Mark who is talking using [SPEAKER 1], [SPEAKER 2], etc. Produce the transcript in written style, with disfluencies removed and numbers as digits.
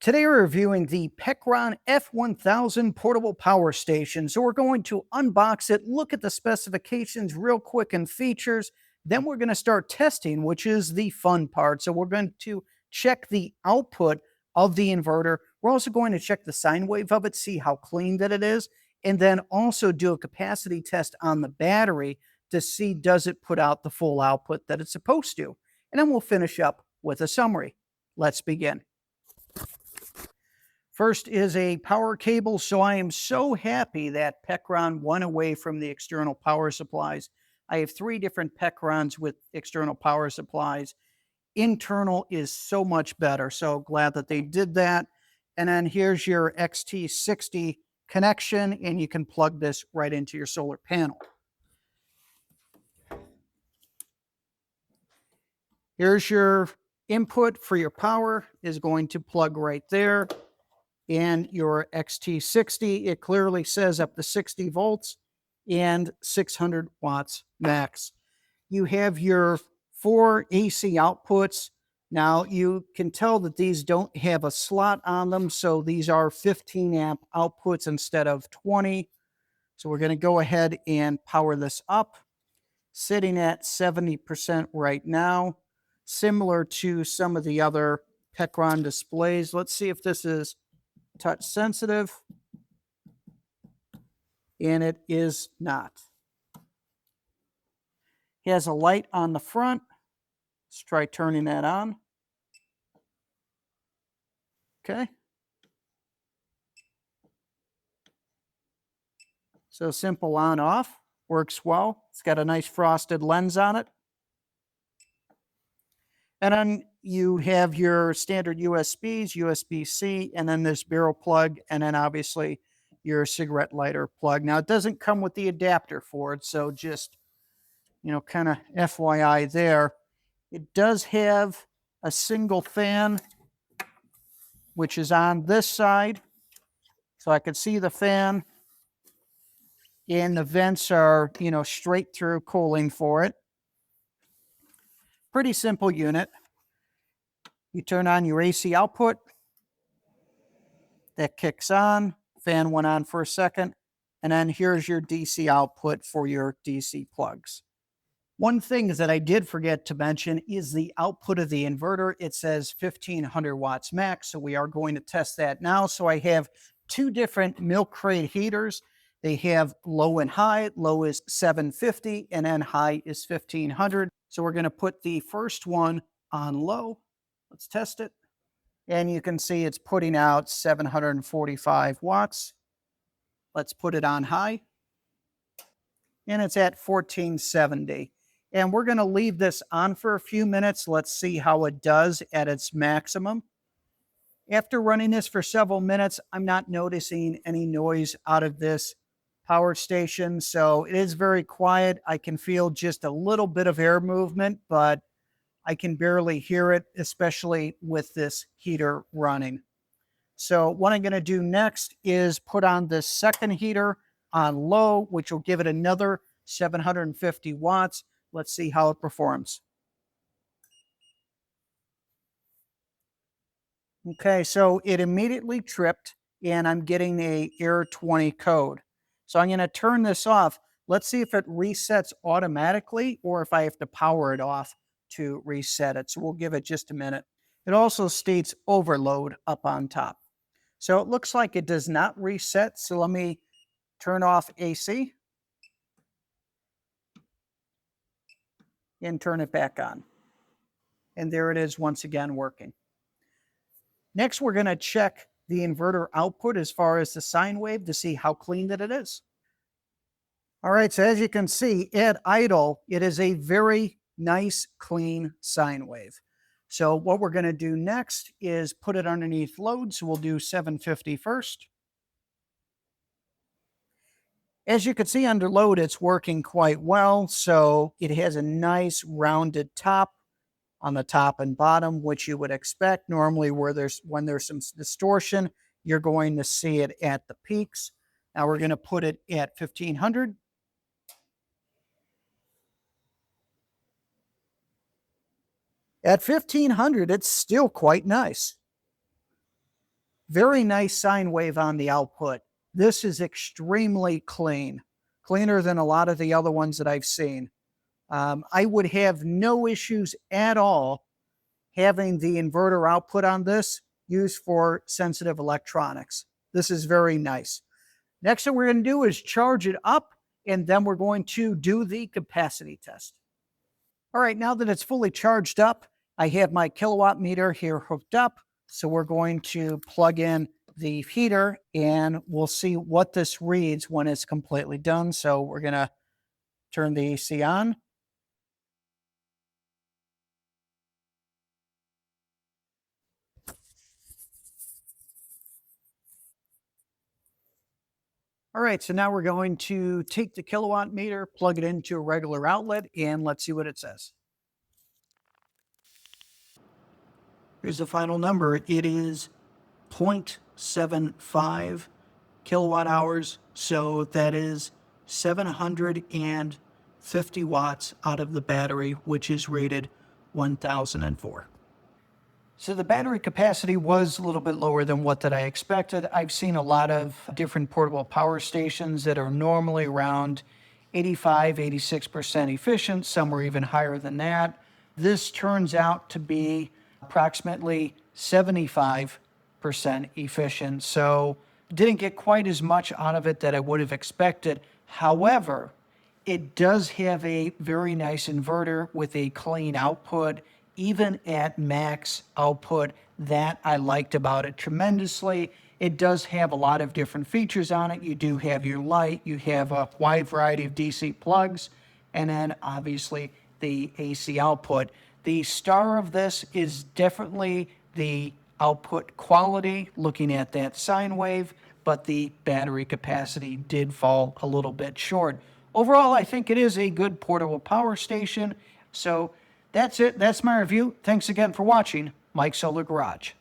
[SPEAKER 1] Today we're reviewing the Pecron F1000 portable power station. So we're going to unbox it, look at the specifications real quick and features. Then we're going to start testing, which is the fun part. So we're going to check the output of the inverter. We're also going to check the sine wave of it, see how clean that it is, and then also do a capacity test on the battery to see does it put out the full output that it's supposed to. And then we'll finish up with a summary. Let's begin. First is a power cable. So I am so happy that Pecron went away from the external power supplies. I have 3 different Pecrons with external power supplies. Internal is so much better. So glad that they did that. And then here's your XT60 connection, and you can plug this right into your solar panel. Here's your input for your power is going to plug right there. And your XT60, it clearly says up to 60 volts and 600 watts max. You have your 4 AC outputs. Now you can tell that these don't have a slot on them, so these are 15 amp outputs instead of 20. So we're going to go ahead and power this up, sitting at 70% right now, similar to some of the other Pecron displays. Let's see if this is touch sensitive, and it is not. It has a light on the front. Let's try turning that on. Okay. So simple on off, works well. It's got a nice frosted lens on it. And then you have your standard USBs, USB-C, and then this barrel plug, and then obviously your cigarette lighter plug. Now it doesn't come with the adapter for it, so just, kind of FYI there. It does have a single fan, which is on this side. So I could see the fan, and the vents are, straight through cooling for it. Pretty simple unit. You turn on your AC output. That kicks on. Fan went on for a second. And then here's your DC output for your DC plugs. One thing that I did forget to mention is the output of the inverter. It says 1500 watts max, so we are going to test that now. So I have 2 different milk crate heaters. They have low and high. Low is 750, and then high is 1500. So we're going to put the first one on low. Let's test it. And you can see it's putting out 745 watts. Let's put it on high. And it's at 1470. And we're going to leave this on for a few minutes. Let's see how it does at its maximum. After running this for several minutes, I'm not noticing any noise out of this power station. So it is very quiet. I can feel just a little bit of air movement, but I can barely hear it, especially with this heater running. So what I'm going to do next is put on this second heater on low, which will give it another 750 watts. Let's see how it performs. Okay, so it immediately tripped, and I'm getting a error 20 code. So I'm going to turn this off. Let's see if it resets automatically or if I have to power it off to reset it. So we'll give it just a minute. It also states overload up on top. So it looks like it does not reset. So let me turn off AC and turn it back on. And there it is once again working. Next, we're going to check the inverter output as far as the sine wave to see how clean that it is. All right, so as you can see, at idle, it is a very nice, clean sine wave. So what we're going to do next is put it underneath load. So we'll do 750 first. As you can see under load, it's working quite well. So it has a nice rounded top on the top and bottom, which you would expect. Normally when there's some distortion, you're going to see it at the peaks. Now we're going to put it at 1500. At 1500, it's still quite nice. Very nice sine wave on the output. This is extremely clean, cleaner than a lot of the other ones that I've seen. I would have no issues at all having the inverter output on this used for sensitive electronics. This is very nice. Next thing we're going to do is charge it up, and then we're going to do the capacity test. All right, now that it's fully charged up, I have my kilowatt meter here hooked up. So we're going to plug in the heater and we'll see what this reads when it's completely done. So we're going to turn the AC on. All right, so now we're going to take the kilowatt meter, plug it into a regular outlet, and let's see what it says. Here's the final number. It is 0.75 kilowatt hours. So that is 750 watts out of the battery, which is rated 1004. So the battery capacity was a little bit lower than what that I expected. I've seen a lot of different portable power stations that are normally around 85, 86% efficient. Some are even higher than that. This turns out to be approximately 75% efficient. So didn't get quite as much out of it that I would have expected. However, it does have a very nice inverter with a clean output, even at max output. That I liked about it tremendously. It does have a lot of different features on it. You do have your light, you have a wide variety of DC plugs, and then obviously the AC output. The star of this is definitely the output quality, looking at that sine wave, but the battery capacity did fall a little bit short. Overall, I think it is a good portable power station. So that's it. That's my review. Thanks again for watching Mike's Solar Garage.